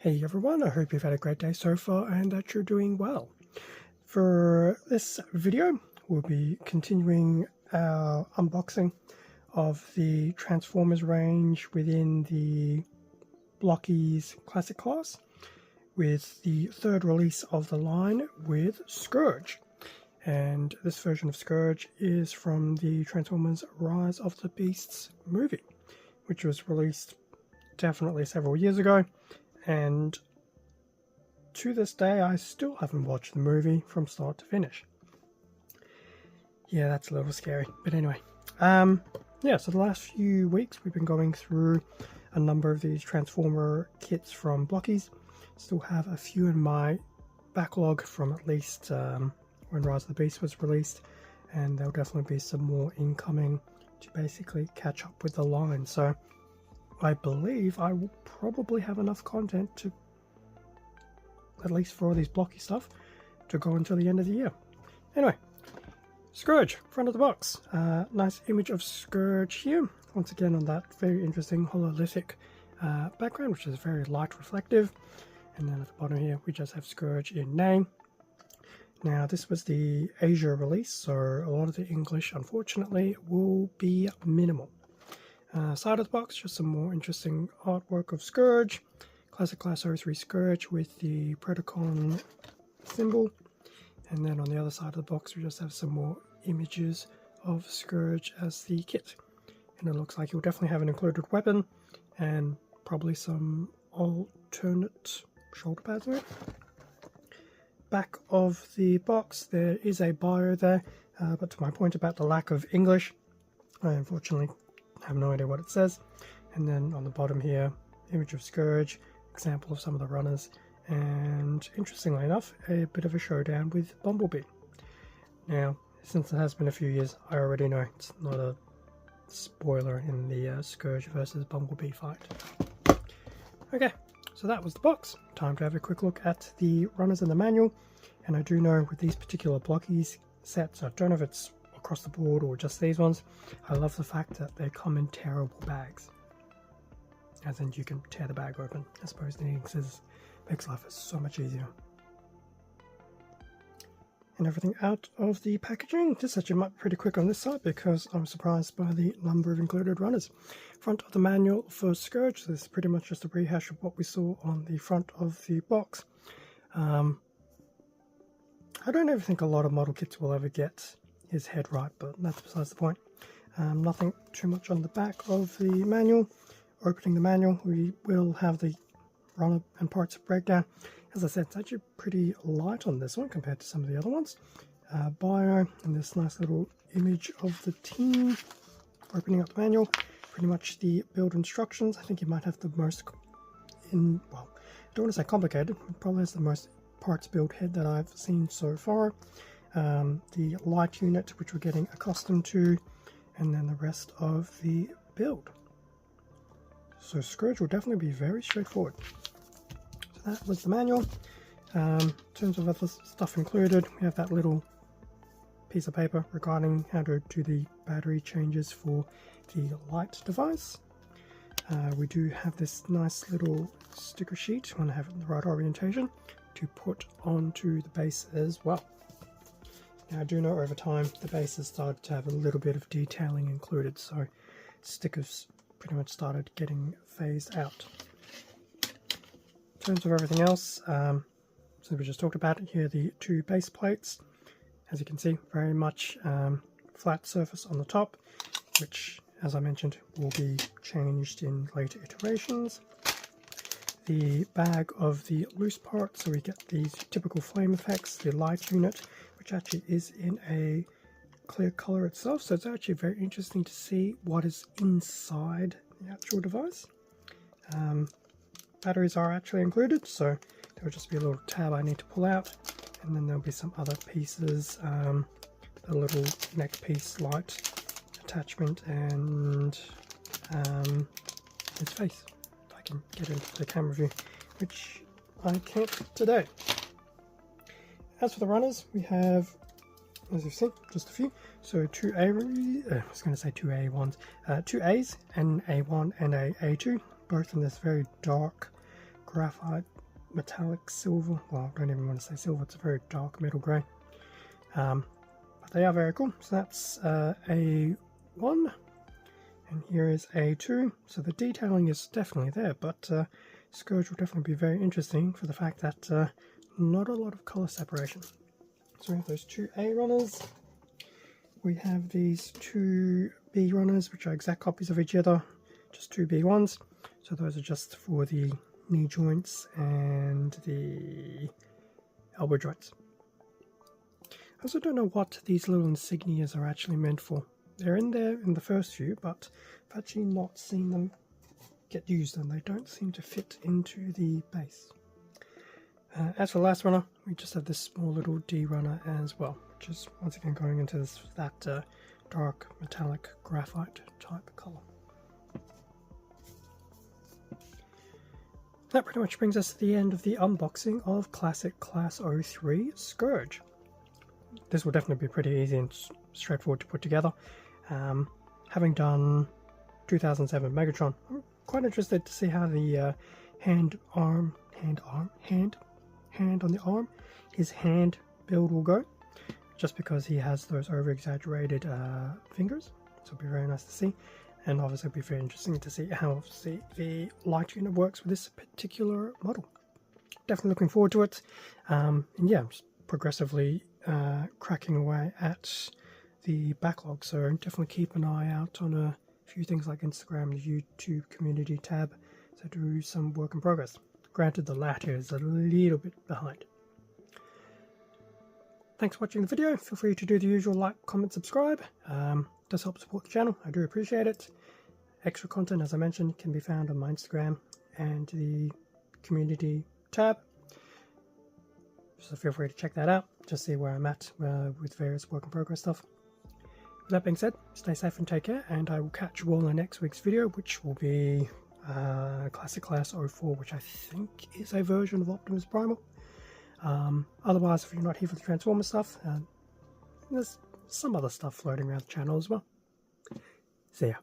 Hey everyone, I hope you've had a great day so far and that you're doing well. For this video, we'll be continuing our unboxing of the Transformers range within the Blokees Classic class, with the third release of the line with Scourge. And this version of Scourge is from the Transformers Rise of the Beasts movie, which was released definitely several years ago. And to this day, I still haven't watched the movie from start to finish. Yeah, that's a little scary. But anyway, yeah, so the last few weeks we've been going through a number of these Transformer kits from Blokees. Still have a few in my backlog from at least when Rise of the Beast was released, and there'll definitely be some more incoming to basically catch up with the line. So I believe I will probably have enough content to, at least for all these blocky stuff, to go until the end of the year. Anyway, Scourge, front of the box. Nice image of Scourge here. Once again on that very interesting hololithic background, which is very light reflective. And then at the bottom here, we just have Scourge in name. Now, this was the Asia release, so a lot of the English, unfortunately, will be minimal. Side of the box, just some more interesting artwork of Scourge. Classic Class 03 Scourge with the Predacon symbol. And then on the other side of the box, we just have some more images of Scourge as the kit. And it looks like you'll definitely have an included weapon and probably some alternate shoulder pads in it. Back of the box, there is a bio there, but to my point about the lack of English, I unfortunately have no idea what it says. And then on the bottom here, image of Scourge, example of some of the runners, and interestingly enough, a bit of a showdown with Bumblebee. Now, since it has been a few years, I already know it's not a spoiler in the Scourge versus Bumblebee fight. Okay, so that was the box. Time to have a quick look at the runners in the manual. And I do know with these particular Blokees sets, I don't know if it's across the board or just these ones, I love the fact that they come in tearable bags. As in you can tear the bag open, as opposed to needing scissors. Makes life so much easier. And everything out of the packaging. This actually might be pretty quick on this side because I'm surprised by the number of included runners. Front of the manual for Scourge, this is pretty much just a rehash of what we saw on the front of the box. I don't ever think a lot of model kits will ever get his head right, but that's besides the point. Nothing too much on the back of the manual. Opening the manual, we will have the runner and parts breakdown. As I said, it's actually pretty light on this one compared to some of the other ones. Bio and this nice little image of the team. Opening up the manual, pretty much the build instructions. I think you might have the most, well, I don't want to say complicated, it probably has the most parts build head that I've seen so far. The light unit, which we're getting accustomed to, and then the rest of the build. So Scourge will definitely be very straightforward. So that was the manual. In terms of other stuff included, we have that little piece of paper regarding how to do the battery changes for the light device. We do have this nice little sticker sheet, want to have it in the right orientation, to put onto the base as well. Now I do know over time the base has started to have a little bit of detailing included, so stickers pretty much started getting phased out. In terms of everything else, so we just talked about it here, the two base plates. As you can see, very much flat surface on the top, which, as I mentioned, will be changed in later iterations. The bag of the loose parts, so we get these typical flame effects, the light unit, which actually is in a clear color itself, so it's actually very interesting to see what is inside the actual device. Batteries are actually included, so there will just be a little tab I need to pull out, and then there'll be some other pieces, a little neck piece, light attachment, and his face. I can get into the camera view, which I can't today. As for the runners, we have, as you've seen, just a few. So two A's, an A1 and a A2, both in this very dark graphite, metallic silver. Well, I don't even want to say silver, it's a very dark metal grey. But they are very cool. So that's A1, and here is A2. So the detailing is definitely there, but Scourge will definitely be very interesting for the fact that not a lot of colour separation. So we have those two A runners. We have these two B runners, which are exact copies of each other, just two B1s. So those are just for the knee joints and the elbow joints. I also don't know what these little insignias are actually meant for. They're in there in the first few, but I've actually not seen them get used, and they don't seem to fit into the base. As for the last runner, we just have this small little D runner as well, which is once again going into that dark metallic graphite type colour. That pretty much brings us to the end of the unboxing of Classic Class 03 Scourge. This will definitely be pretty easy and straightforward to put together. Having done 2007 Megatron, I'm quite interested to see how the hand on the arm, his hand build will go, just because he has those over-exaggerated fingers, so it'll be very nice to see. And obviously it'll be very interesting to see how the light unit works with this particular model. Definitely looking forward to it. And yeah, just progressively cracking away at the backlog, so definitely keep an eye out on a few things like Instagram, the YouTube community tab, so do some work in progress. Granted, the latter is a little bit behind. Thanks for watching the video. Feel free to do the usual like, comment, subscribe. Does help support the channel. I do appreciate it. Extra content, as I mentioned, can be found on my Instagram and the community tab. So feel free to check that out. Just see where I'm at with various work in progress stuff. With that being said, stay safe and take care, and I will catch you all in next week's video, which will be Classic Class 04, which I think is a version of Optimus Primal. Otherwise, if you're not here for the Transformer stuff, there's some other stuff floating around the channel as well. See ya.